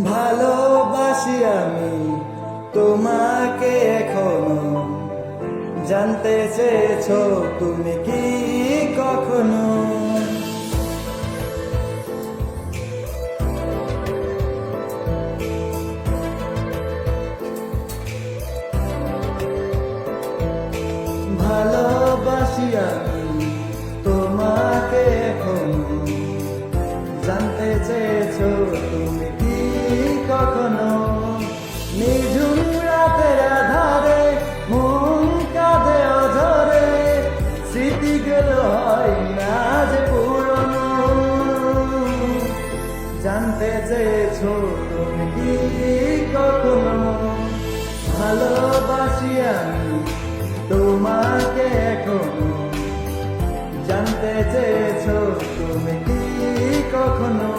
ভালোবাসি আমি তোমাকে এখনো, জানতে চেয়েছো তুমি কি কখনো? ভালোবাসি আমি তোমাকে এখনো, জানতে চেয়েছো তুমি কি কখনো? নিঝুম রাতের আধারে মন কাঁদে অঝরে, স্মৃতিগুলো হয় না যে পুরনো। জানতে চেয়েছো তুমি কি কখনো? ভালোবাসি আমি তোমাকে এখনো, জানতে চেয়েছো তুমি কি কখনো?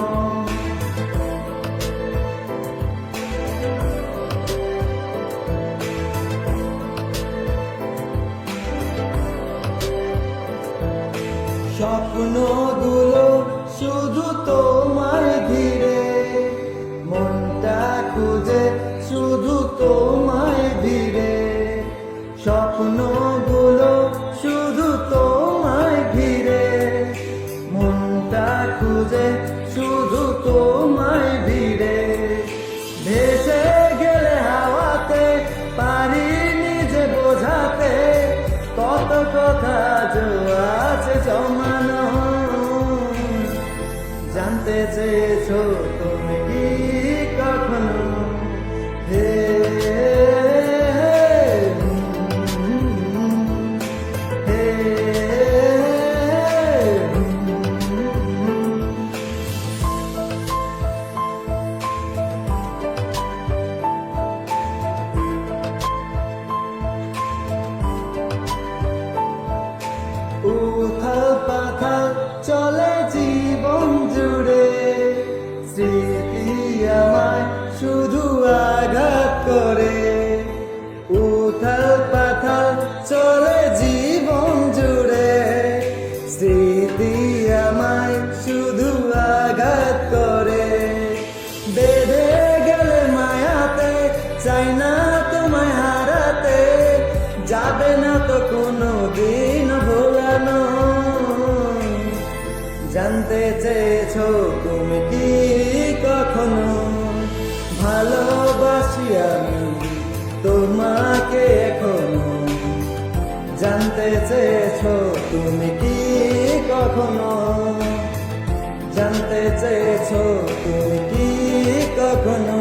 স্বপ্নগুলো শুধু তোমায় ঘিরে, মনটা খুঁজে শুধু তোমায় ঘিরে। স্বপ্নগুলো শুধু তোমায় ঘিরে, মনটা খুঁজে শুধু তোমায় ঘিরে। ভেসে গেলে হাওয়াতে পারি নিজে বোঝাতে, কত কথা আছে জমানো। জানতে চেয়েছো তুমি কি কখনো? হে উথাল পাথাল চলে জীবন জুড়ে, স্মৃতি আমায় শুধু আঘাত করে। উথাল পাথাল চলে জীবন জুড়ে, স্মৃতি আমায় শুধু আঘাত করে। বেঁধে গেলে মায়াতে চাই না তোমায় হারাতে, যাবে না তো কোনো দিন ভোলানো। জানতে চেয়েছো তুমি কি কখনো? ভালোবাসি আমি তোমাকে এখনো, জানতে চেয়েছো তুমি কি কখনো? জানতে চেয়েছো তুমি কি কখনো?